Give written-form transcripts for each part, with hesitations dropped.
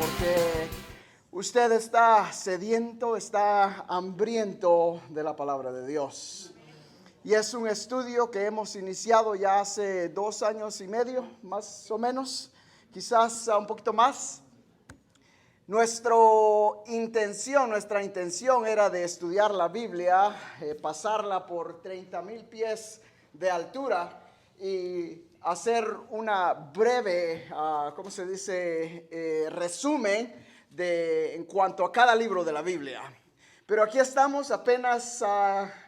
porque usted está sediento, está hambriento de la palabra de Dios. Y es un estudio que hemos iniciado ya hace 2 años y medio, más o menos, quizás un poquito más. Nuestra intención era de estudiar la Biblia, pasarla por 30,000 pies de altura y hacer una breve, resumen en cuanto a cada libro de la Biblia. Pero aquí estamos, apenas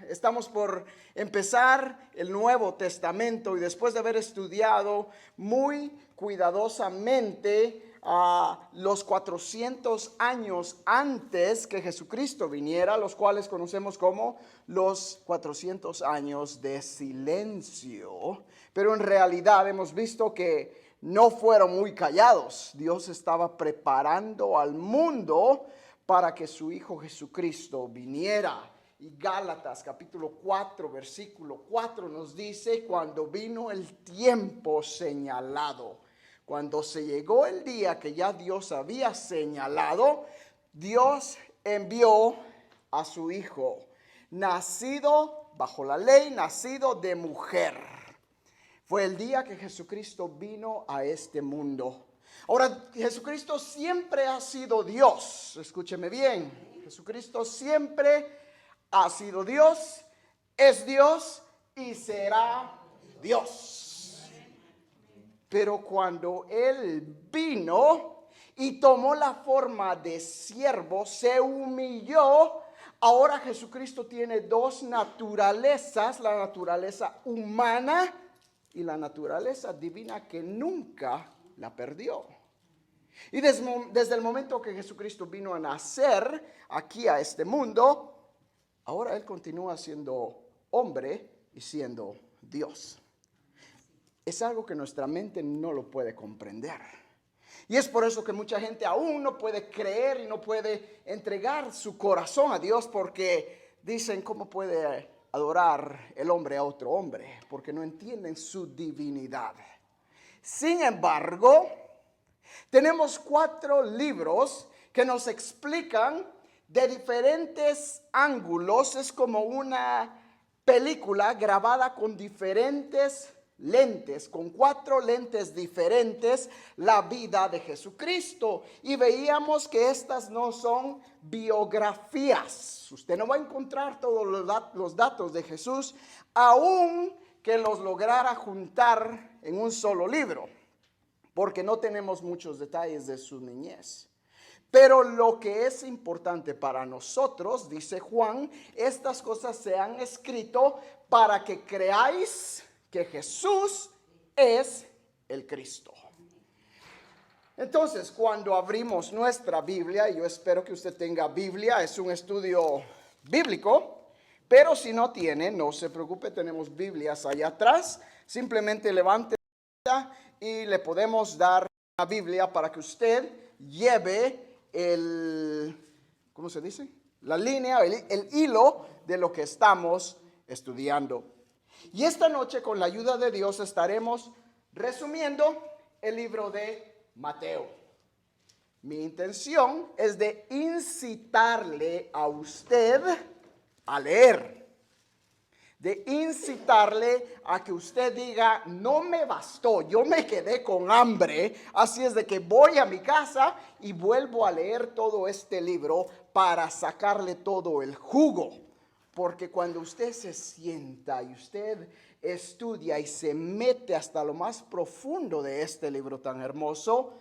estamos por empezar el Nuevo Testamento y después de haber estudiado muy cuidadosamente los 400 años antes que Jesucristo viniera, los cuales conocemos como los 400 años de silencio. Pero en realidad hemos visto que no fueron muy callados. Dios estaba preparando al mundo para que su Hijo Jesucristo viniera. Y Gálatas capítulo 4 versículo 4 nos dice: cuando vino el tiempo señalado, cuando se llegó el día que ya Dios había señalado, Dios envió a su Hijo, nacido bajo la ley, nacido de mujer. Fue el día que Jesucristo vino a este mundo. Ahora, Jesucristo siempre ha sido Dios. Escúcheme bien. Jesucristo siempre ha sido Dios, es Dios y será Dios. Pero cuando Él vino y tomó la forma de siervo, se humilló. Ahora Jesucristo tiene 2 naturalezas, la naturaleza humana y la naturaleza divina, que nunca la perdió. Y desde el momento que Jesucristo vino a nacer aquí a este mundo, ahora Él continúa siendo hombre y siendo Dios. Es algo que nuestra mente no lo puede comprender. Y es por eso que mucha gente aún no puede creer y no puede entregar su corazón a Dios, porque dicen: ¿cómo puede adorar el hombre a otro hombre? Porque no entienden su divinidad. Sin embargo, tenemos 4 libros que nos explican de diferentes ángulos. Es como una película grabada con diferentes lentes, con 4 lentes diferentes, la vida de Jesucristo. Y veíamos que estas no son biografías. Usted no va a encontrar todos los datos de Jesús, aun que los lograra juntar en un solo libro, porque no tenemos muchos detalles de su niñez. Pero lo que es importante para nosotros, dice Juan, estas cosas se han escrito para que creáis que Jesús es el Cristo. Entonces, cuando abrimos nuestra Biblia, y yo espero que usted tenga Biblia, es un estudio bíblico, pero si no tiene, no se preocupe, tenemos Biblias allá atrás. Simplemente levante y le podemos dar una Biblia para que usted lleve ¿cómo se dice? La línea, el hilo de lo que estamos estudiando. Y esta noche, con la ayuda de Dios, estaremos resumiendo el libro de Mateo. Mi intención es de incitarle a usted a leer, de incitarle a que usted diga: no me bastó, yo me quedé con hambre, así es de que voy a mi casa y vuelvo a leer todo este libro para sacarle todo el jugo. Porque cuando usted se sienta y usted estudia y se mete hasta lo más profundo de este libro tan hermoso,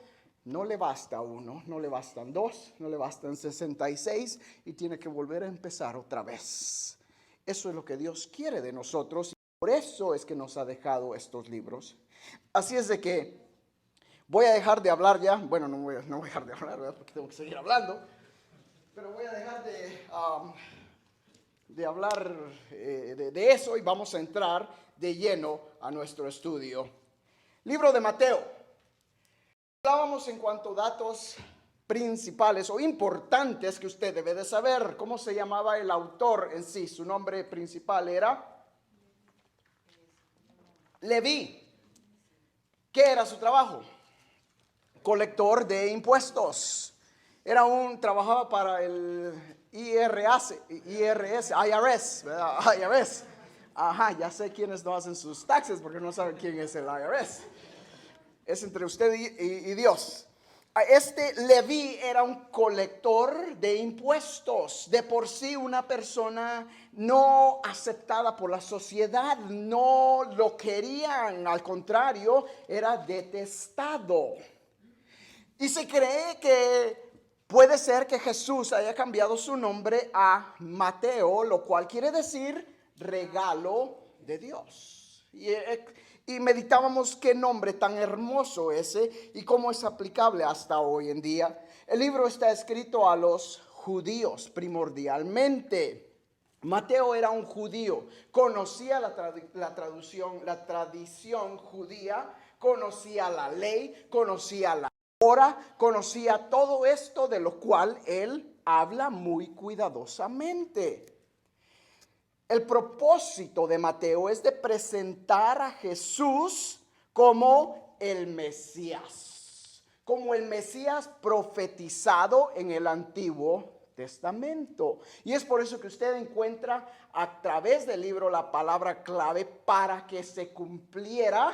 no le basta 1, no le bastan 2, no le bastan 66 y tiene que volver a empezar otra vez. Eso es lo que Dios quiere de nosotros y por eso es que nos ha dejado estos libros. Así es de que voy a dejar de hablar ya. Bueno, no voy a dejar de hablar, ¿verdad? Porque tengo que seguir hablando. Pero voy a dejar de hablar de eso y vamos a entrar de lleno a nuestro estudio. Libro de Mateo. Hablábamos en cuanto a datos principales o importantes que usted debe de saber. ¿Cómo se llamaba el autor en sí? Su nombre principal era Leví. ¿Qué era su trabajo? colector de impuestos. Trabajaba para el IRS, ¿verdad? IRS. Ajá, ya sé quiénes no hacen sus taxes porque no saben quién es el IRS. Es entre usted y Dios. Este Leví era un colector de impuestos, de por sí una persona no aceptada por la sociedad, no lo querían, al contrario, era detestado. Y se cree que puede ser que Jesús haya cambiado su nombre a Mateo, lo cual quiere decir regalo de Dios. Y meditábamos qué nombre tan hermoso ese y cómo es aplicable hasta hoy en día. El libro está escrito a los judíos primordialmente. Mateo era un judío, conocía la tradición judía, conocía la ley, conocía la hora, conocía todo esto de lo cual él habla muy cuidadosamente. El propósito de Mateo es de presentar a Jesús como el Mesías profetizado en el Antiguo Testamento. Y es por eso que usted encuentra a través del libro la palabra clave para que se cumpliera,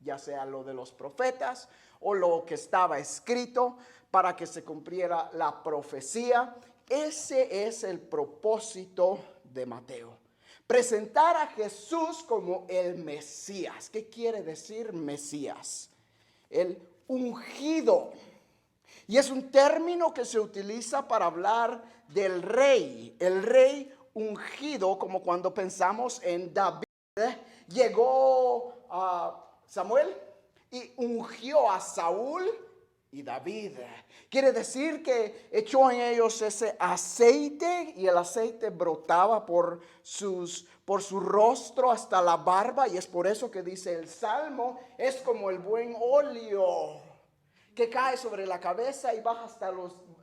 ya sea lo de los profetas o lo que estaba escrito, para que se cumpliera la profecía. Ese es el propósito de Mateo. Presentar a Jesús como el Mesías. ¿Qué quiere decir Mesías? El ungido. Y es un término que se utiliza para hablar del rey. El rey ungido, como cuando pensamos en David. Llegó a Samuel y ungió a Saúl y David. Quiere decir que echó en ellos ese aceite y el aceite brotaba por su rostro hasta la barba, y es por eso que dice el Salmo, es como el buen óleo que cae sobre la cabeza y baja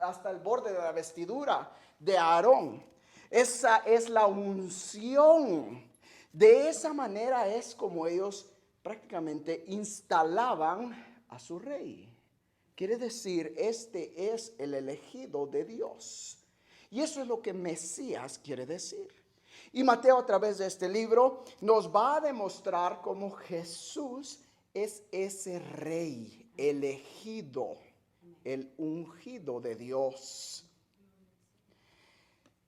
hasta el borde de la vestidura de Aarón. Esa es la unción. De esa manera es como ellos prácticamente instalaban a su rey. Quiere decir, este es el elegido de Dios. Y eso es lo que Mesías quiere decir. Y Mateo, a través de este libro, nos va a demostrar cómo Jesús es ese rey elegido, el ungido de Dios.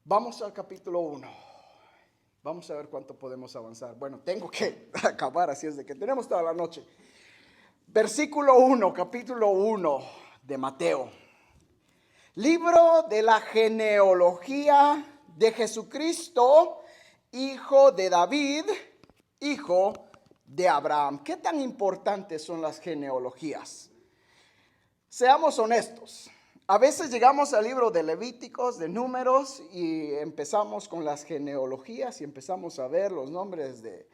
Vamos al capítulo 1. Vamos a ver cuánto podemos avanzar. Bueno, tengo que acabar, así es de que tenemos toda la noche. Versículo 1, capítulo 1 de Mateo. Libro de la genealogía de Jesucristo, hijo de David, hijo de Abraham. ¿Qué tan importantes son las genealogías? Seamos honestos. A veces llegamos al libro de Levíticos, de Números, y empezamos con las genealogías y empezamos a ver los nombres de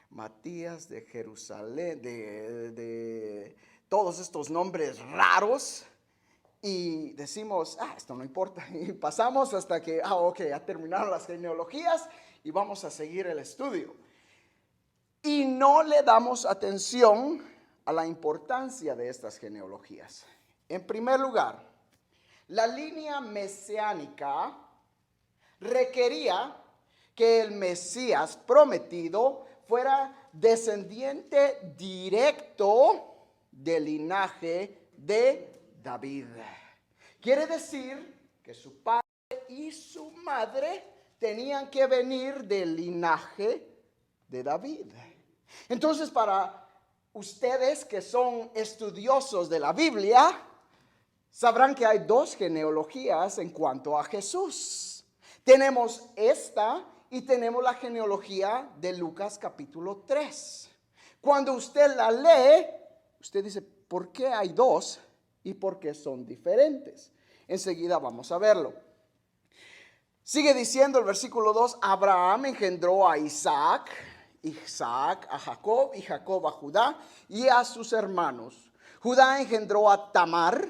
Matías, de Jerusalén, de todos estos nombres raros, y decimos, esto no importa, y pasamos hasta que, ok, ya terminaron las genealogías y vamos a seguir el estudio. Y no le damos atención a la importancia de estas genealogías. En primer lugar, la línea mesiánica requería que el Mesías prometido fuera descendiente directo del linaje de David. Quiere decir que su padre y su madre tenían que venir del linaje de David. Entonces, para ustedes que son estudiosos de la Biblia, sabrán que hay dos genealogías en cuanto a Jesús. Tenemos esta y tenemos la genealogía de Lucas capítulo 3. Cuando usted la lee, usted dice, ¿por qué hay dos y por qué son diferentes? Enseguida vamos a verlo. Sigue diciendo el versículo 2, Abraham engendró a Isaac a Jacob y Jacob a Judá y a sus hermanos. Judá engendró a Tamar,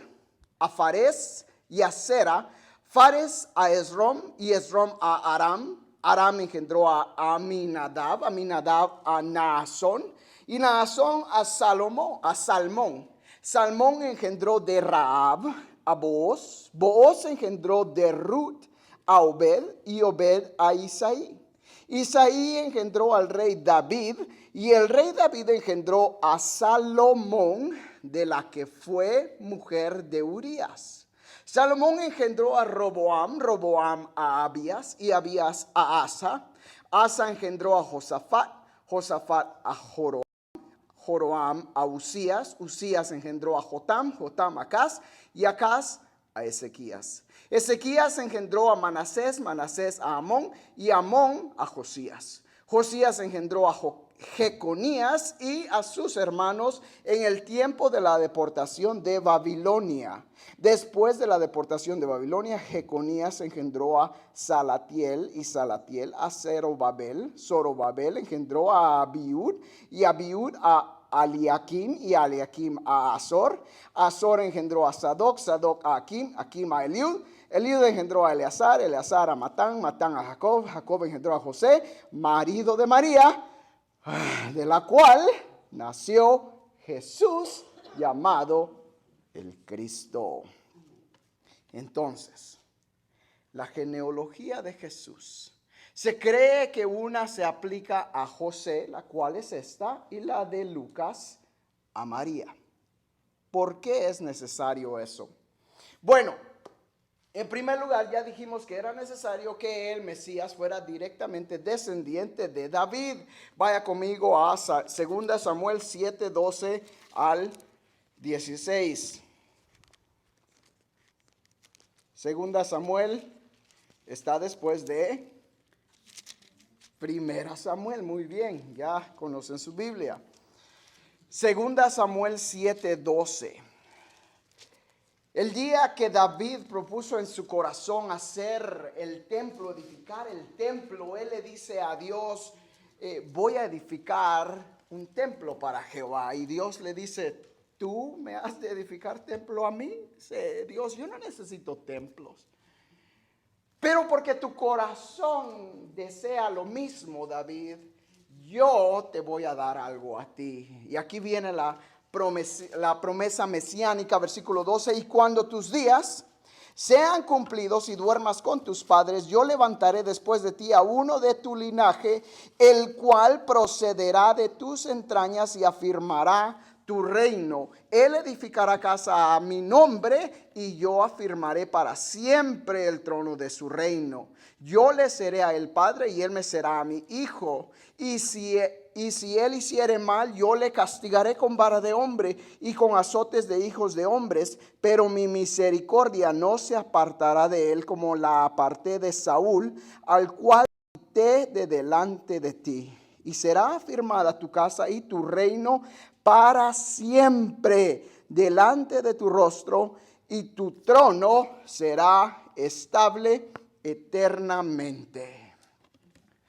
a Fares y a Sera, Fares a Esrom y Esrom a Aram. Aram engendró a Aminadab, Aminadab a Naasón y Naasón a Salmón. Salmón engendró de Rahab a Booz. Booz engendró de Ruth a Obed y Obed a Isaí. Isaí engendró al rey David y el rey David engendró a Salomón, de la que fue mujer de Urías. Salomón engendró a Roboam, Roboam a Abías y Abías a Asa. Asa engendró a Josafat, Josafat a Joram, Joram a Usías, Usías engendró a Jotam, Jotam a Acaz y Acaz a Ezequías. Ezequías engendró a Manasés, Manasés a Amón y Amón a Josías. Josías engendró a Jeconías y a sus hermanos en el tiempo de la deportación de Babilonia. Después de la deportación de Babilonia, Jeconías engendró a Salatiel y Salatiel a Zorobabel. Zorobabel engendró a Abiud y Abiud a Aliakim y Aliakim a Azor. Azor engendró a Sadoc, Sadoc a Akim, Akim a Eliud. Eliud engendró a Eleazar, Eleazar a Matán, Matán a Jacob, Jacob engendró a José, marido de María, de la cual nació Jesús, llamado el Cristo. Entonces, la genealogía de Jesús. Se cree que una se aplica a José, la cual es esta, y la de Lucas a María. ¿Por qué es necesario eso? Bueno, en primer lugar ya dijimos que era necesario que el Mesías fuera directamente descendiente de David. Vaya conmigo a 2 Samuel 7, 12 al 16. 2 Samuel está después de 1 Samuel, muy bien, ya conocen su Biblia. 2 Samuel 7:12. El día que David propuso en su corazón hacer el templo, edificar el templo, él le dice a Dios, voy a edificar un templo para Jehová. Y Dios le dice, ¿tú me has de edificar templo a mí? Dice Dios, yo no necesito templos. Pero porque tu corazón desea lo mismo, David, yo te voy a dar algo a ti. Y aquí viene la promesa mesiánica, versículo 12. Y cuando tus días sean cumplidos y duermas con tus padres, yo levantaré después de ti a uno de tu linaje, el cual procederá de tus entrañas y afirmará tu reino. Él edificará casa a mi nombre y yo afirmaré para siempre el trono de su reino. Yo le seré a él padre y él me será a mi hijo. Y si él hiciere mal, yo le castigaré con vara de hombre y con azotes de hijos de hombres. Pero mi misericordia no se apartará de él como la aparté de Saúl, al cual quité de delante de ti. Y será afirmada tu casa y tu reino para siempre delante de tu rostro, y tu trono será estable eternamente.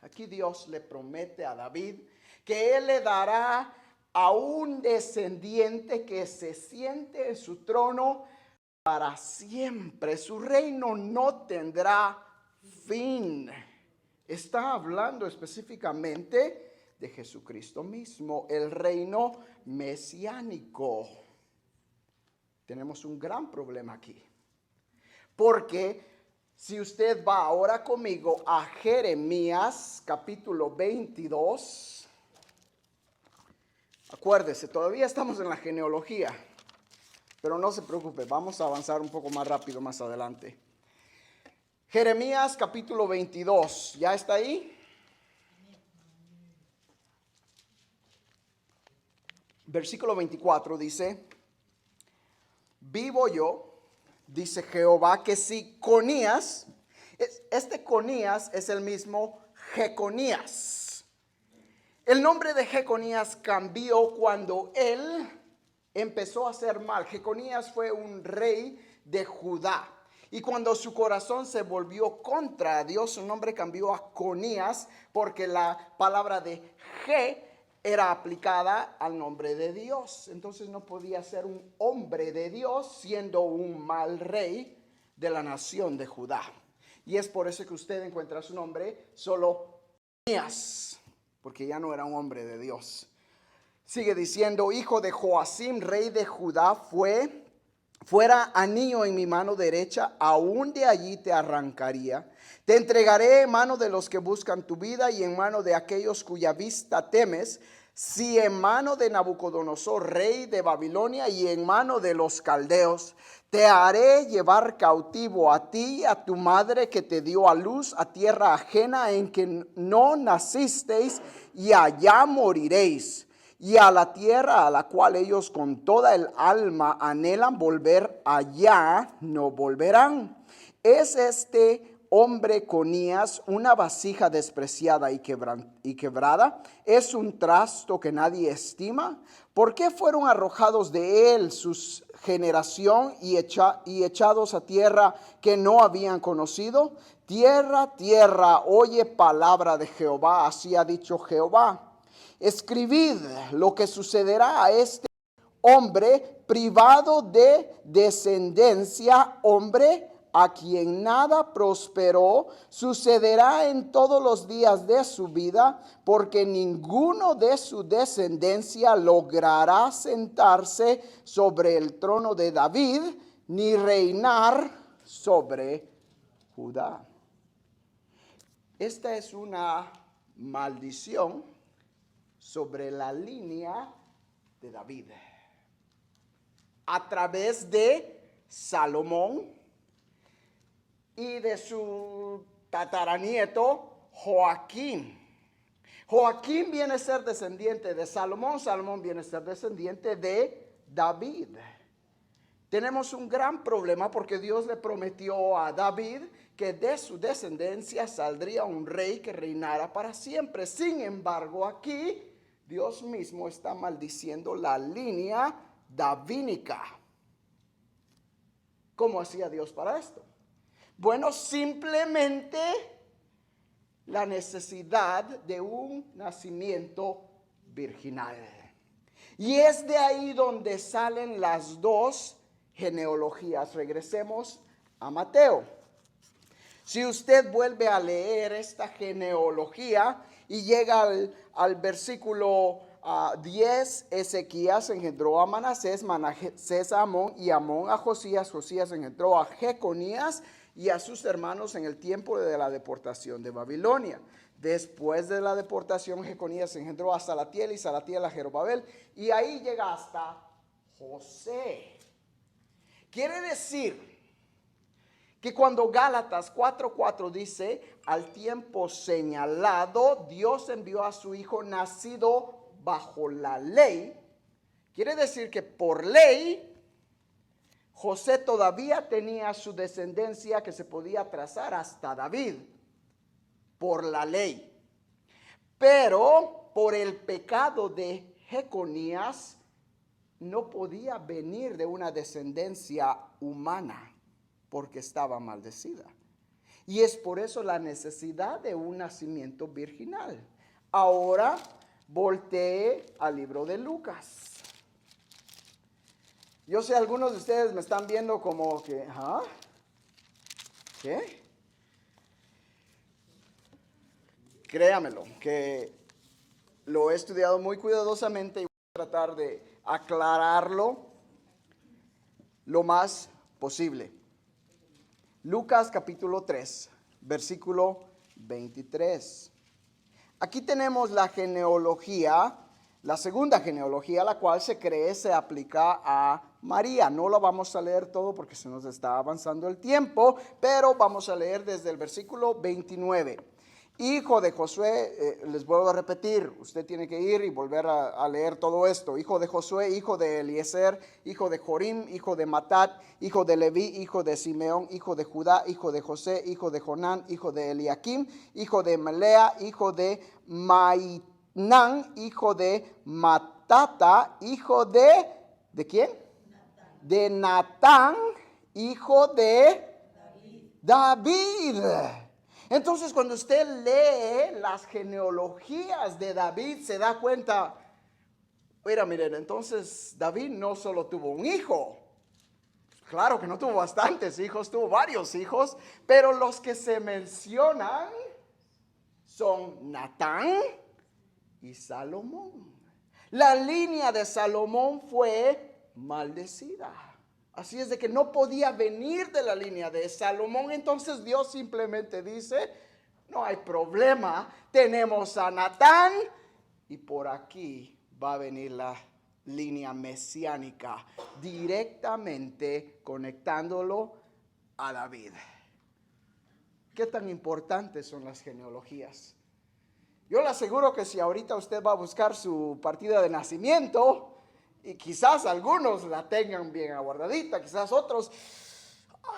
Aquí Dios le promete a David que él le dará a un descendiente que se siente en su trono para siempre. Su reino no tendrá fin. Está hablando específicamente de Jesucristo mismo, el reino mesiánico. Tenemos un gran problema aquí, porque si usted va ahora conmigo a Jeremías capítulo 22, acuérdese, todavía estamos en la genealogía, pero no se preocupe, vamos a avanzar un poco más rápido más adelante. Jeremías capítulo 22, ¿ya está ahí? Versículo 24 dice, vivo yo, dice Jehová, que si Conías, este Conías es el mismo Jeconías. El nombre de Jeconías cambió cuando él empezó a hacer mal. Jeconías fue un rey de Judá. Y cuando su corazón se volvió contra Dios, su nombre cambió a Conías, porque la palabra de Je era aplicada al nombre de Dios. Entonces no podía ser un hombre de Dios siendo un mal rey de la nación de Judá. Y es por eso que usted encuentra su nombre solo Conías, porque ya no era un hombre de Dios. Sigue diciendo, hijo de Joacim, rey de Judá, fuera anillo en mi mano derecha, aún de allí te arrancaría. Te entregaré en mano de los que buscan tu vida y en mano de aquellos cuya vista temes, si en mano de Nabucodonosor, rey de Babilonia, y en mano de los caldeos. Te haré llevar cautivo a ti y a tu madre que te dio a luz, a tierra ajena en que no nacisteis, y allá moriréis. Y a la tierra a la cual ellos con toda el alma anhelan volver, allá no volverán. Es este hombre Conías una vasija despreciada y quebrada, es un trasto que nadie estima. ¿Por qué fueron arrojados de él su generación y echados a tierra que no habían conocido? Tierra, tierra, oye palabra de Jehová, así ha dicho Jehová. Escribid lo que sucederá a este hombre privado de descendencia, hombre a quien nada prosperó, sucederá en todos los días de su vida, porque ninguno de su descendencia logrará sentarse sobre el trono de David, ni reinar sobre Judá. Esta es una maldición sobre la línea de David, a través de Salomón y de su tataranieto Joaquín. Joaquín viene a ser descendiente de Salomón, Salomón viene a ser descendiente de David. Tenemos un gran problema porque Dios le prometió a David que de su descendencia saldría un rey que reinara para siempre. Sin embargo, aquí Dios mismo está maldiciendo la línea davínica. ¿Cómo hacía Dios para esto? Bueno, simplemente la necesidad de un nacimiento virginal. Y es de ahí donde salen las dos genealogías. Regresemos a Mateo. Si usted vuelve a leer esta genealogía y llega al versículo 10, Ezequías engendró a Manasés, Manasés a Amón y Amón a Josías, Josías engendró a Jeconías y a sus hermanos en el tiempo de la deportación de Babilonia. Después de la deportación, Jeconías engendró a Salatiel y Salatiel a Jerobabel, y ahí llega hasta José. Quiere decir que cuando Gálatas 4:4 dice, al tiempo señalado, Dios envió a su hijo nacido bajo la ley, quiere decir que por ley, José todavía tenía su descendencia que se podía trazar hasta David, por la ley. Pero por el pecado de Jeconías, no podía venir de una descendencia humana, porque estaba maldecida. Y es por eso la necesidad de un nacimiento virginal. Ahora voltee al libro de Lucas. Yo sé, algunos de ustedes me están viendo como que, ¿qué? Créamelo, que lo he estudiado muy cuidadosamente y voy a tratar de aclararlo lo más posible. Lucas capítulo 3, versículo 23. Aquí tenemos la genealogía, la segunda genealogía, la cual se cree se aplica a María. No la vamos a leer todo porque se nos está avanzando el tiempo, pero vamos a leer desde el versículo 29. Hijo de Josué, les vuelvo a repetir, usted tiene que ir y volver a leer todo esto. Hijo de Josué, hijo de Eliezer, hijo de Jorim, hijo de Matat, hijo de Leví, hijo de Simeón, hijo de Judá, hijo de José, hijo de Jonán, hijo de Eliakim, hijo de Melea, hijo de Mainán, hijo de Matata, hijo ¿de quién? Natán. De Natán, hijo de David. Entonces, cuando usted lee las genealogías de David, se da cuenta, mira, miren, entonces David no solo tuvo un hijo, claro que no tuvo bastantes hijos, tuvo varios hijos, pero los que se mencionan son Natán y Salomón. La línea de Salomón fue maldecida. Así es de que no podía venir de la línea de Salomón. Entonces Dios simplemente dice, no hay problema, tenemos a Natán y por aquí va a venir la línea mesiánica directamente conectándolo a David. ¿Qué tan importantes son las genealogías? Yo le aseguro que si ahorita usted va a buscar su partida de nacimiento, y quizás algunos la tengan bien aguardadita, quizás otros,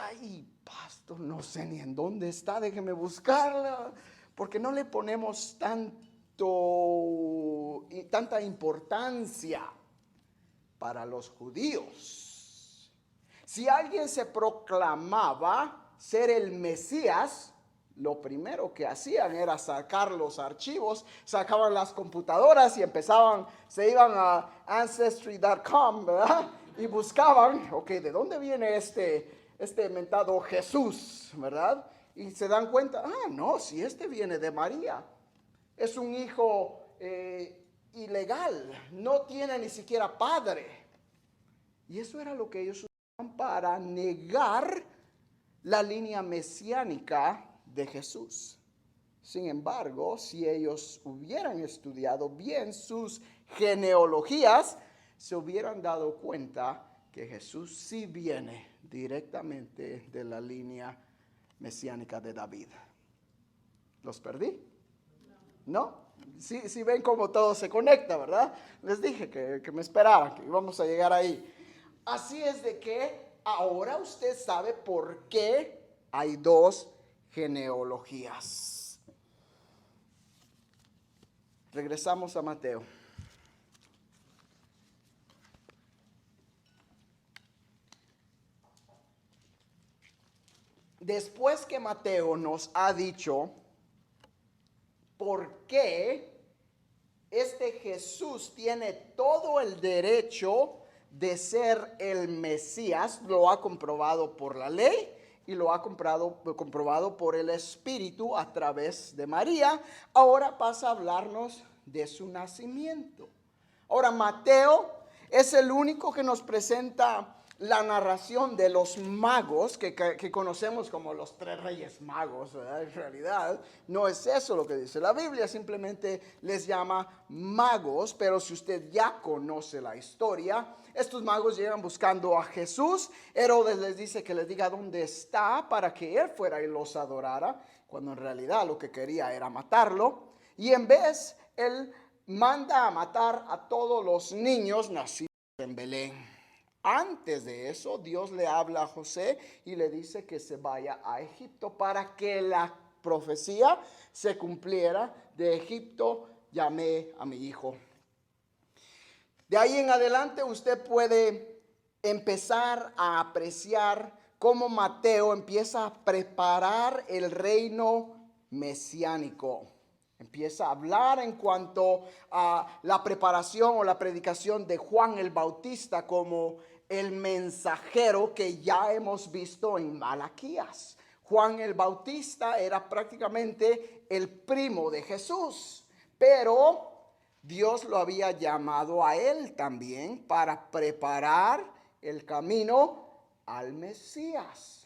ay, pastor, no sé ni en dónde está, déjeme buscarla, porque no le ponemos tanta importancia para los judíos. Si alguien se proclamaba ser el Mesías, lo primero que hacían era sacar los archivos, sacaban las computadoras y se iban a Ancestry.com, ¿verdad? Y buscaban, ok, ¿de dónde viene este mentado Jesús, verdad? Y se dan cuenta, no, si este viene de María, es un hijo ilegal, no tiene ni siquiera padre. Y eso era lo que ellos usaban para negar la línea mesiánica de Jesús. Sin embargo, si ellos hubieran estudiado bien sus genealogías, se hubieran dado cuenta que Jesús sí viene directamente de la línea mesiánica de David. ¿Los perdí? ¿No? Sí ven cómo todo se conecta, ¿verdad? Les dije que me esperaban, que íbamos a llegar ahí. Así es de que ahora usted sabe por qué hay dos genealogías. Regresamos a Mateo. Después que Mateo nos ha dicho por qué este Jesús tiene todo el derecho de ser el Mesías, lo ha comprobado por la ley y lo ha comprobado por el Espíritu a través de María, ahora pasa a hablarnos de su nacimiento. Ahora Mateo es el único que nos presenta la narración de los magos que conocemos como los tres reyes magos, ¿verdad? En realidad no es eso lo que dice la Biblia, simplemente les llama magos, pero si usted ya conoce la historia, estos magos llegan buscando a Jesús. Herodes les dice que les diga dónde está para que él fuera y los adorara, cuando en realidad lo que quería era matarlo. Y en vez, él manda a matar a todos los niños nacidos en Belén. Antes de eso, Dios le habla a José y le dice que se vaya a Egipto para que la profecía se cumpliera: de Egipto llamé a mi hijo. De ahí en adelante usted puede empezar a apreciar cómo Mateo empieza a preparar el reino mesiánico. Empieza a hablar en cuanto a la preparación o la predicación de Juan el Bautista como el mensajero que ya hemos visto en Malaquías. Juan el Bautista era prácticamente el primo de Jesús, pero Dios lo había llamado a él también para preparar el camino al Mesías.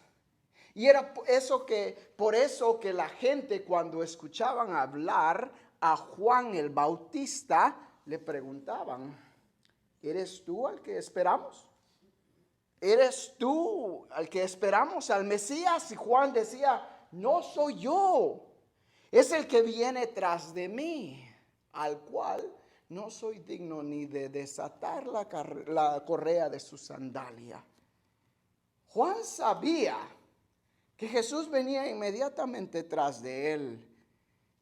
Y era por eso que la gente, cuando escuchaban hablar a Juan el Bautista, le preguntaban: ¿eres tú al que esperamos? ¿Eres tú al que esperamos, al Mesías? Y Juan decía: no soy yo, es el que viene tras de mí, al cual no soy digno ni de desatar la correa de su sandalia. Juan sabía que Jesús venía inmediatamente tras de él.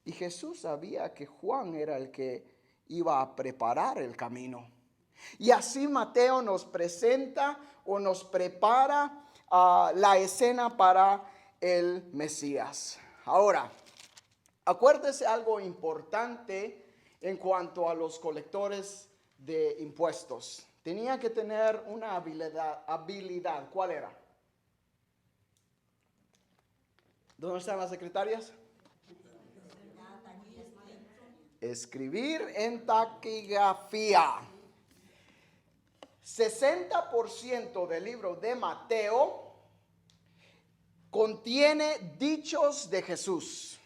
Y Jesús sabía que Juan era el que iba a preparar el camino. Y así Mateo nos presenta o nos prepara la escena para el Mesías. Ahora, acuérdese algo importante en cuanto a los colectores de impuestos. Tenían que tener una habilidad. ¿Cuál era? ¿Dónde están las secretarias? escribir en taquigrafía. 60% del libro de Mateo contiene dichos de Jesús.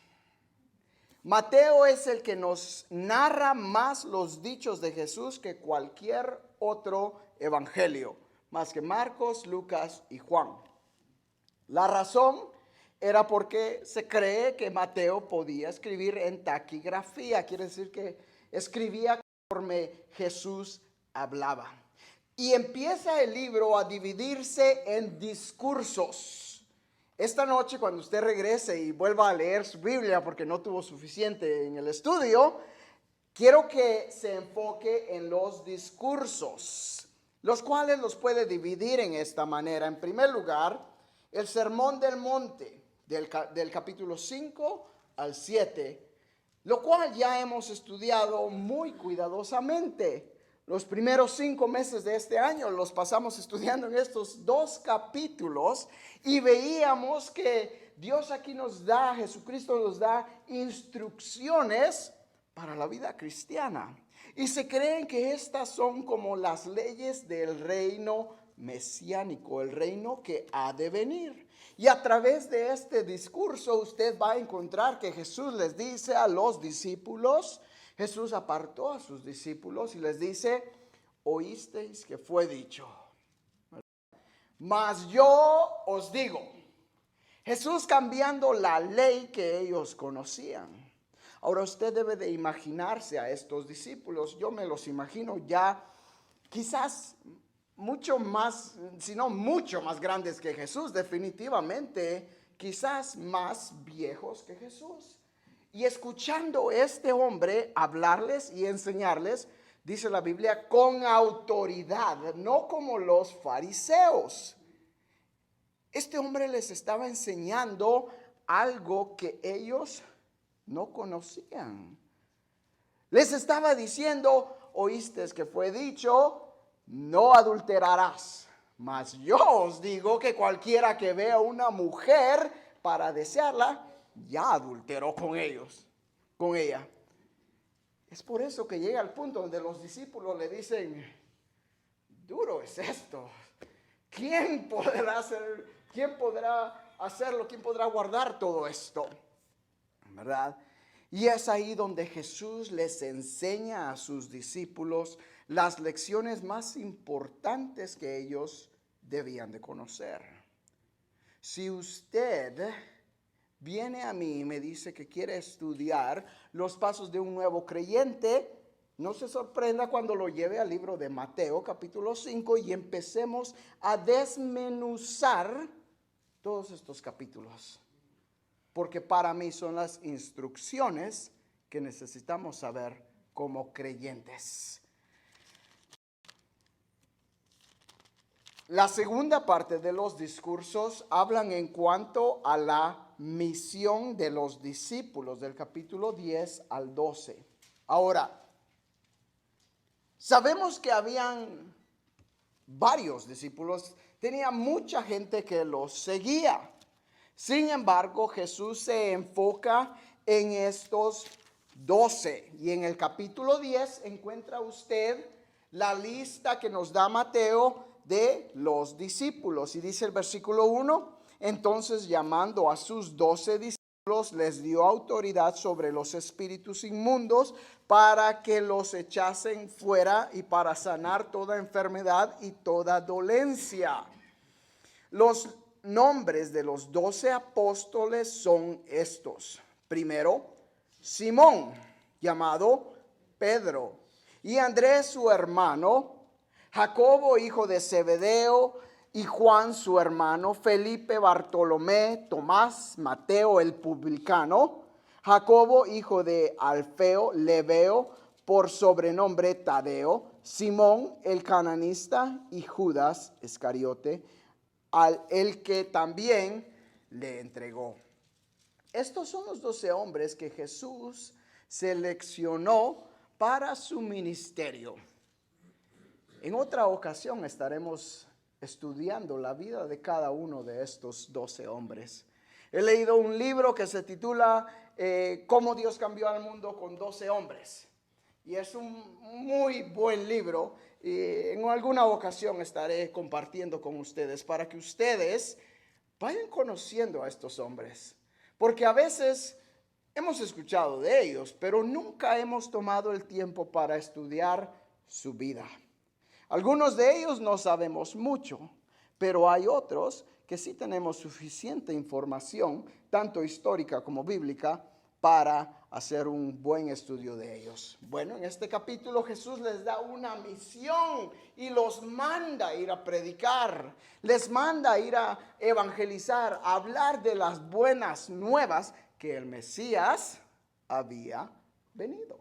Mateo es el que nos narra más los dichos de Jesús que cualquier otro evangelio, más que Marcos, Lucas y Juan. La razón era porque se cree que Mateo podía escribir en taquigrafía, quiere decir que escribía conforme Jesús hablaba. Y empieza el libro a dividirse en discursos. Esta noche, cuando usted regrese y vuelva a leer su Biblia porque no tuvo suficiente en el estudio, quiero que se enfoque en los discursos, los cuales los puede dividir en esta manera. En primer lugar, el Sermón del Monte, del capítulo 5 al 7, lo cual ya hemos estudiado muy cuidadosamente. Los primeros 5 meses de este año los pasamos estudiando en estos 2 capítulos y veíamos que Dios aquí nos da, Jesucristo nos da instrucciones para la vida cristiana. Y se creen que estas son como las leyes del reino mesiánico, el reino que ha de venir. Y a través de este discurso usted va a encontrar que Jesús les dice a los discípulos, Jesús apartó a sus discípulos y les dice, oísteis que fue dicho, mas yo os digo. Jesús cambiando la ley que ellos conocían. Ahora usted debe de imaginarse a estos discípulos, yo me los imagino ya quizás mucho más, si no mucho más grandes que Jesús, definitivamente, quizás más viejos que Jesús. Y escuchando este hombre hablarles y enseñarles, dice la Biblia, con autoridad, no como los fariseos. Este hombre les estaba enseñando algo que ellos no conocían. Les estaba diciendo, oíste que fue dicho, no adulterarás. Mas yo os digo que cualquiera que vea una mujer para desearla, ya adulteró con ella. Es por eso que llega al punto donde los discípulos le dicen, duro es esto. ¿Quién podrá hacerlo? ¿Quién podrá guardar todo esto? ¿Verdad? Y es ahí donde Jesús les enseña a sus discípulos las lecciones más importantes que ellos debían de conocer. Si usted viene a mí y me dice que quiere estudiar los pasos de un nuevo creyente, no se sorprenda cuando lo lleve al libro de Mateo capítulo 5 y empecemos a desmenuzar todos estos capítulos. Porque para mí son las instrucciones que necesitamos saber como creyentes. La segunda parte de los discursos hablan en cuanto a la misión de los discípulos, del capítulo 10 al 12. Ahora, sabemos que habían varios discípulos, tenía mucha gente que los seguía. Sin embargo, Jesús se enfoca en estos 12. Y en el capítulo 10 encuentra usted la lista que nos da Mateo de los discípulos. Y dice el versículo 1, entonces llamando a sus 12 discípulos, les dio autoridad sobre los espíritus inmundos para que los echasen fuera y para sanar toda enfermedad y toda dolencia. Los nombres de los 12 apóstoles son estos. Primero, Simón, llamado Pedro, y Andrés su hermano, Jacobo hijo de Zebedeo, y Juan su hermano, Felipe, Bartolomé, Tomás, Mateo el publicano, Jacobo hijo de Alfeo, Lebeo, por sobrenombre Tadeo, Simón el cananista y Judas Iscariote, el que también le entregó. Estos son los 12 hombres que Jesús seleccionó para su ministerio. En otra ocasión estaremos estudiando la vida de cada uno de estos 12 hombres. He leído un libro que se titula Cómo Dios cambió al mundo con 12 hombres. Y es un muy buen libro. En alguna ocasión estaré compartiendo con ustedes para que ustedes vayan conociendo a estos hombres. Porque a veces hemos escuchado de ellos, pero nunca hemos tomado el tiempo para estudiar su vida. Algunos de ellos no sabemos mucho, pero hay otros que sí tenemos suficiente información, tanto histórica como bíblica, para hacer un buen estudio de ellos. Bueno, en este capítulo Jesús les da una misión y los manda a ir a predicar, les manda a ir a evangelizar, a hablar de las buenas nuevas que el Mesías había venido.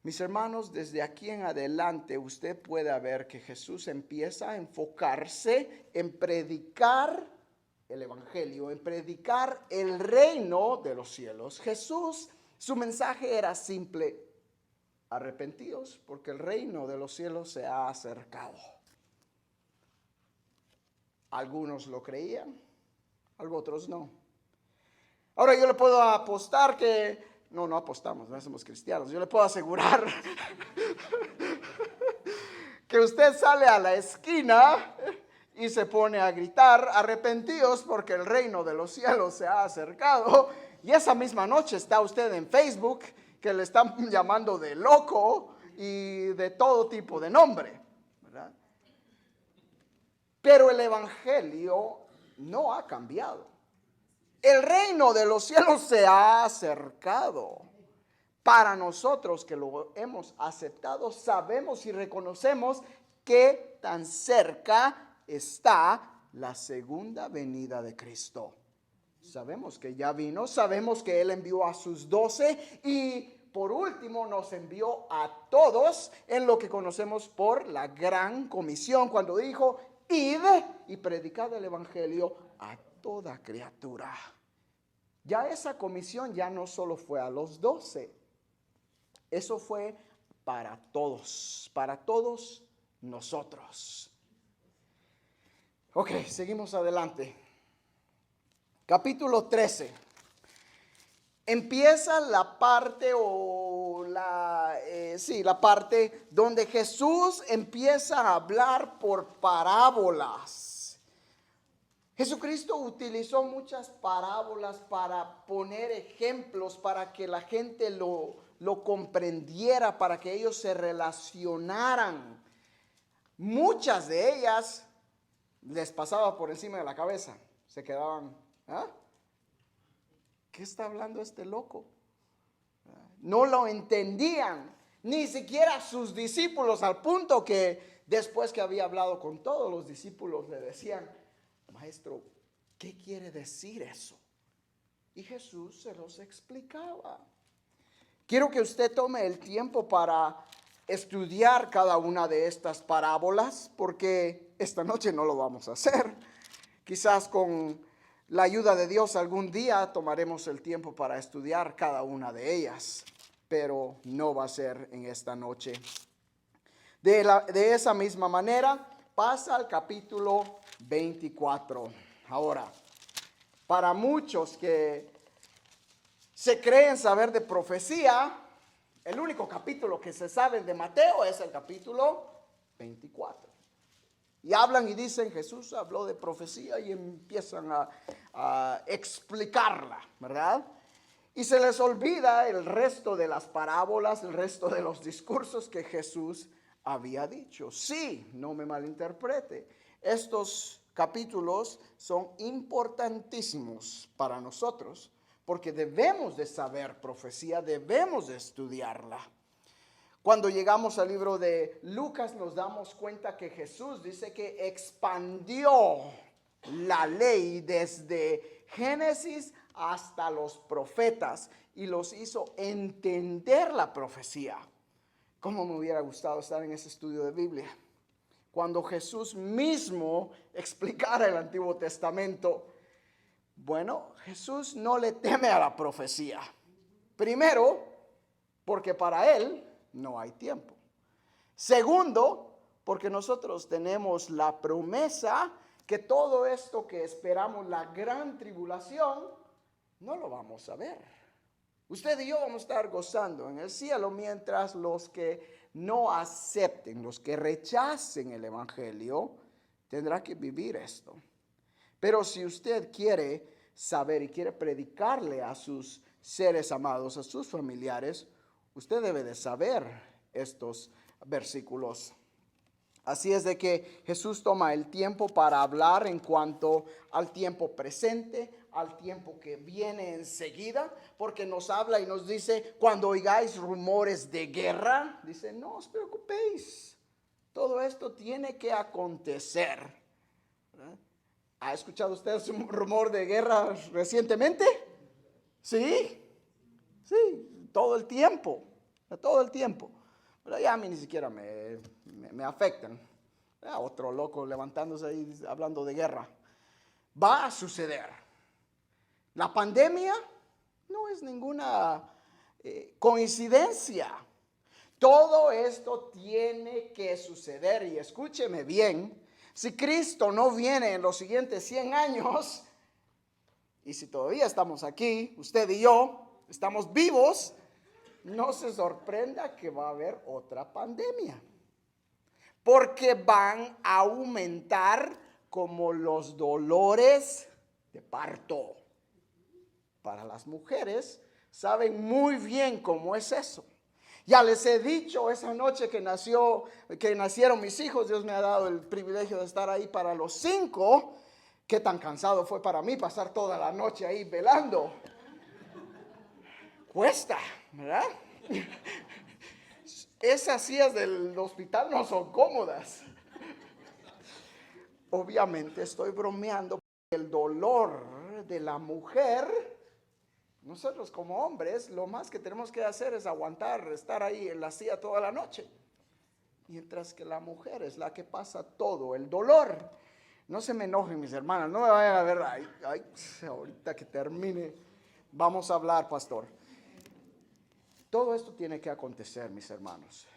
Mis hermanos, desde aquí en adelante usted puede ver que Jesús empieza a enfocarse en predicar el evangelio, en predicar el reino de los cielos. Jesús, su mensaje era simple: arrepentíos porque el reino de los cielos se ha acercado. Algunos lo creían, otros no. Ahora yo le puedo apostar que no apostamos, no somos cristianos. Yo le puedo asegurar que usted sale a la esquina y se pone a gritar: arrepentíos porque el reino de los cielos se ha acercado. Y esa misma noche está usted en Facebook, que le están llamando de loco y de todo tipo de nombre, ¿verdad? Pero el evangelio no ha cambiado. El reino de los cielos se ha acercado. Para nosotros que lo hemos aceptado, sabemos y reconocemos que tan cerca está la segunda venida de Cristo. Sabemos que ya vino, sabemos que Él envió a sus 12 y por último nos envió a todos en lo que conocemos por la gran comisión, cuando dijo: id y predicad el evangelio a toda criatura. Ya esa comisión ya no solo fue a los 12, eso fue para todos nosotros. Ok, seguimos adelante. Capítulo 13. Empieza la parte la parte donde Jesús empieza a hablar por parábolas. Jesucristo utilizó muchas parábolas para poner ejemplos, para que la gente lo comprendiera, para que ellos se relacionaran. Muchas de ellas les pasaba por encima de la cabeza. Se quedaban: ¿ah? ¿Qué está hablando este loco? No lo entendían, ni siquiera sus discípulos, al punto que después que había hablado con todos los discípulos le decían: maestro, ¿qué quiere decir eso? Y Jesús se los explicaba. Quiero que usted tome el tiempo para estudiar cada una de estas parábolas, porque esta noche no lo vamos a hacer. Quizás con la ayuda de Dios algún día tomaremos el tiempo para estudiar cada una de ellas, pero no va a ser en esta noche. De esa misma manera pasa al capítulo 24. Ahora, para muchos que se creen saber de profecía, el único capítulo que se sabe de Mateo es el capítulo 24. Y hablan y dicen: Jesús habló de profecía, y empiezan a explicarla, ¿verdad? Y se les olvida el resto de las parábolas, el resto de los discursos que Jesús había dicho. Sí, no me malinterprete. Estos capítulos son importantísimos para nosotros, porque debemos de saber profecía, debemos de estudiarla. Cuando llegamos al libro de Lucas nos damos cuenta que Jesús dice que expandió la ley desde Génesis hasta los profetas y los hizo entender la profecía. ¿Cómo me hubiera gustado estar en ese estudio de Biblia? Cuando Jesús mismo explicara el Antiguo Testamento. Bueno, Jesús no le teme a la profecía. Primero, porque para Él no hay tiempo. Segundo, porque nosotros tenemos la promesa que todo esto que esperamos, la gran tribulación, no lo vamos a ver. Usted y yo vamos a estar gozando en el cielo, mientras los que no acepten, los que rechacen el evangelio, tendrán que vivir esto. Pero si usted quiere saber y quiere predicarle a sus seres amados, a sus familiares, usted debe de saber estos versículos. Así es de que Jesús toma el tiempo para hablar en cuanto al tiempo presente, al tiempo que viene enseguida, porque nos habla y nos dice, cuando oigáis rumores de guerra, dice, no os preocupéis, todo esto tiene que acontecer. ¿Verdad? ¿Ha escuchado usted un rumor de guerra recientemente? Sí, sí, todo el tiempo, todo el tiempo. Pero ya a mí ni siquiera me afectan. Otro loco levantándose ahí hablando de guerra. Va a suceder. La pandemia no es ninguna coincidencia. Todo esto tiene que suceder. Y escúcheme bien, si Cristo no viene en los siguientes 100 años, y si todavía estamos aquí, usted y yo, estamos vivos, no se sorprenda que va a haber otra pandemia, porque van a aumentar como los dolores de parto. Para las mujeres saben muy bien cómo es eso. Ya les he dicho esa noche que nacieron mis hijos, Dios me ha dado el privilegio de estar ahí para los 5. Qué tan cansado fue para mí pasar toda la noche ahí velando. Cuesta, ¿verdad? Esas sillas del hospital no son cómodas. Obviamente estoy bromeando, porque el dolor de la mujer, nosotros como hombres, lo más que tenemos que hacer es aguantar, estar ahí en la silla toda la noche. Mientras que la mujer es la que pasa todo el dolor. No se me enojen, mis hermanas, no me vayan a ver, ay, ahorita que termine, vamos a hablar, pastor. Todo esto tiene que acontecer, mis hermanos.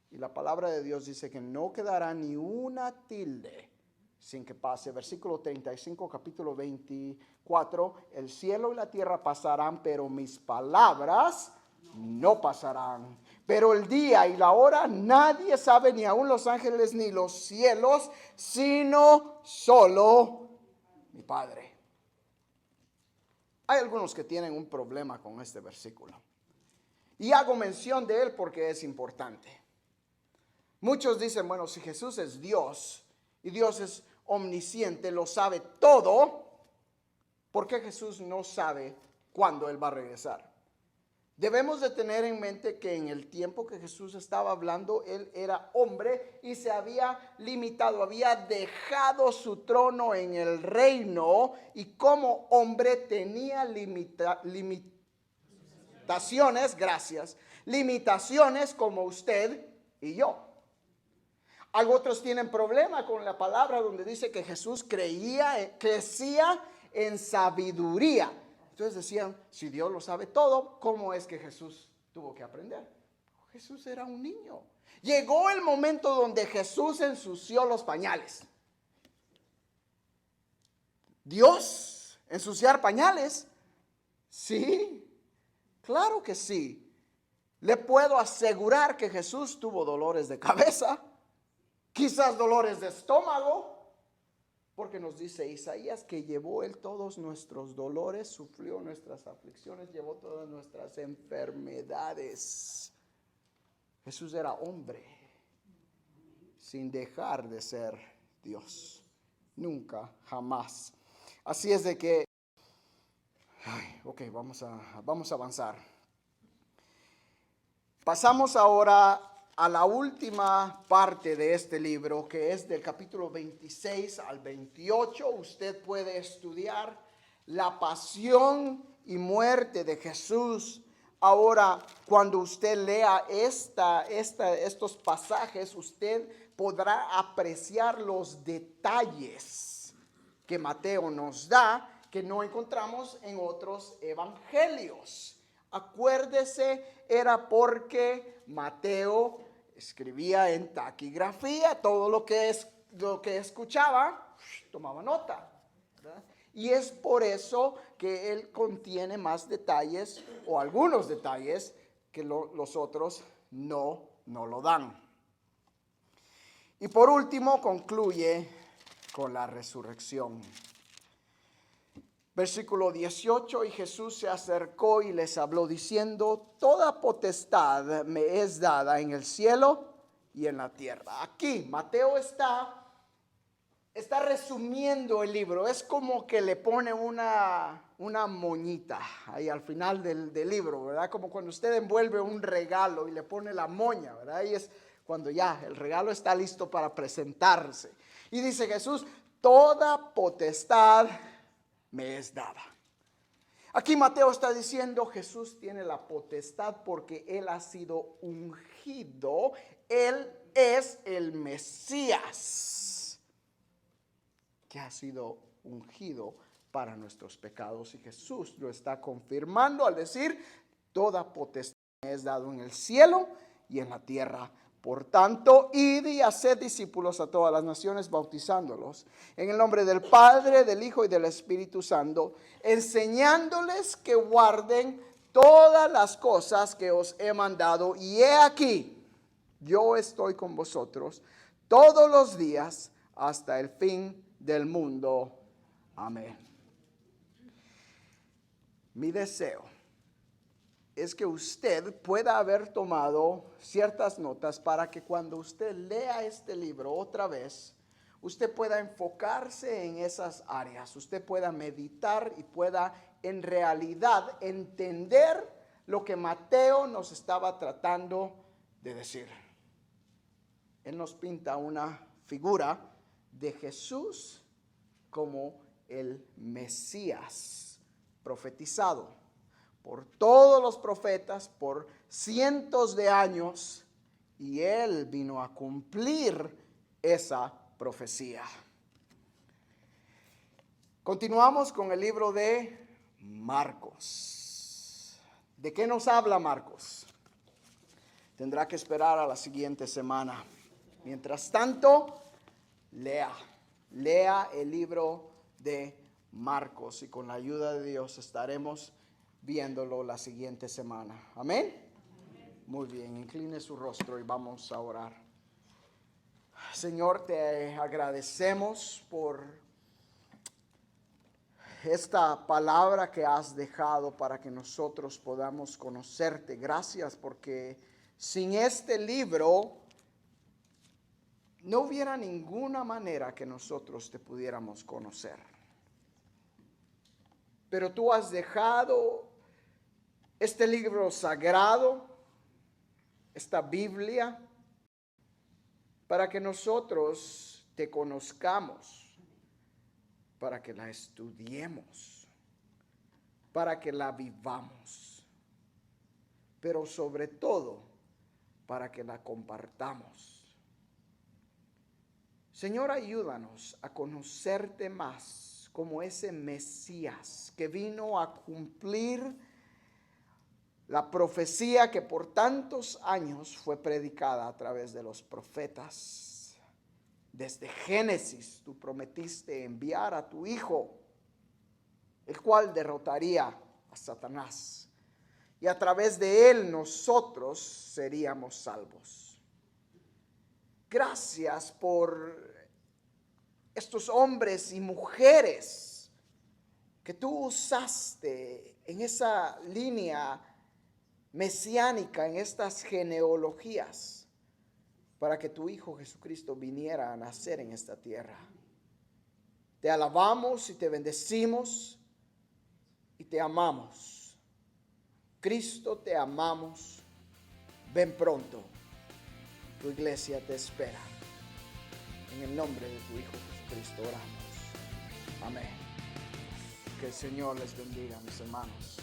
Y la palabra de Dios dice que no quedará ni una tilde sin que pase. Versículo 35, capítulo 24. El cielo y la tierra pasarán, pero mis palabras no pasarán. Pero el día y la hora nadie sabe, ni aun los ángeles ni los cielos, sino solo mi Padre. Hay algunos que tienen un problema con este versículo. Y hago mención de él porque es importante. Muchos dicen, bueno, si Jesús es Dios y Dios es omnisciente, lo sabe todo, ¿por qué Jesús no sabe cuándo Él va a regresar? Debemos de tener en mente que en el tiempo que Jesús estaba hablando, Él era hombre y se había limitado, había dejado su trono en el reino, y como hombre tenía limitaciones como usted y yo. Otros tienen problema con la palabra donde dice que Jesús crecía en sabiduría. Entonces decían, si Dios lo sabe todo, ¿cómo es que Jesús tuvo que aprender? Jesús era un niño. Llegó el momento donde Jesús ensució los pañales. ¿Dios ensuciar pañales? Sí, claro que sí. Le puedo asegurar que Jesús tuvo dolores de cabeza, quizás dolores de estómago, porque nos dice Isaías que llevó Él todos nuestros dolores, sufrió nuestras aflicciones, llevó todas nuestras enfermedades. Jesús era hombre, sin dejar de ser Dios. Nunca, jamás. Así es de que, vamos a avanzar. Pasamos ahora a la última parte de este libro, que es del capítulo 26 al 28. Usted puede estudiar la pasión y muerte de Jesús. Ahora, cuando usted lea estos pasajes, usted podrá apreciar los detalles que Mateo nos da, que no encontramos en otros evangelios. Acuérdese, era porque Mateo escribía en taquigrafía todo lo que escuchaba, tomaba nota, ¿verdad? Y es por eso que él contiene más detalles o algunos detalles que los otros no lo dan. Y por último concluye con la resurrección. Versículo 18, y Jesús se acercó y les habló diciendo, toda potestad me es dada en el cielo y en la tierra. Aquí Mateo está resumiendo el libro. Es como que le pone una moñita ahí al final del libro, ¿verdad? Como cuando usted envuelve un regalo y le pone la moña, ¿verdad? Y es cuando ya el regalo está listo para presentarse. Y dice Jesús, toda potestad me es dada. Aquí Mateo está diciendo, Jesús tiene la potestad porque Él ha sido ungido. Él es el Mesías que ha sido ungido para nuestros pecados. Y Jesús lo está confirmando al decir, toda potestad me es dado en el cielo y en la tierra. Por tanto, id y haced discípulos a todas las naciones, bautizándolos en el nombre del Padre, del Hijo y del Espíritu Santo, enseñándoles que guarden todas las cosas que os he mandado. Y he aquí, yo estoy con vosotros todos los días hasta el fin del mundo. Amén. Mi deseo es que usted pueda haber tomado ciertas notas para que cuando usted lea este libro otra vez, usted pueda enfocarse en esas áreas, usted pueda meditar y pueda en realidad entender lo que Mateo nos estaba tratando de decir. Él nos pinta una figura de Jesús como el Mesías profetizado por todos los profetas por cientos de años, y Él vino a cumplir esa profecía. Continuamos con el libro de Marcos. ¿De qué nos habla Marcos? Tendrá que esperar a la siguiente semana. Mientras tanto, lea el libro de Marcos y con la ayuda de Dios estaremos viéndolo la siguiente semana. Amén. Muy bien, incline su rostro y vamos a orar. Señor, te agradecemos por esta palabra que has dejado para que nosotros podamos conocerte. Gracias porque sin este libro no hubiera ninguna manera que nosotros te pudiéramos conocer. Pero tú has dejado este libro sagrado, esta Biblia, para que nosotros te conozcamos, para que la estudiemos, para que la vivamos, pero sobre todo para que la compartamos. Señor, ayúdanos a conocerte más como ese Mesías que vino a cumplir la profecía que por tantos años fue predicada a través de los profetas. Desde Génesis tú prometiste enviar a tu Hijo, el cual derrotaría a Satanás. Y a través de él nosotros seríamos salvos. Gracias por estos hombres y mujeres que tú usaste en esa línea mesiánica, en estas genealogías, para que tu Hijo Jesucristo viniera a nacer en esta tierra. Te alabamos y te bendecimos y te amamos. Cristo, te amamos. Ven pronto. Tu iglesia te espera. En el nombre de tu Hijo Jesucristo oramos. Amén. Que el Señor les bendiga, mis hermanos.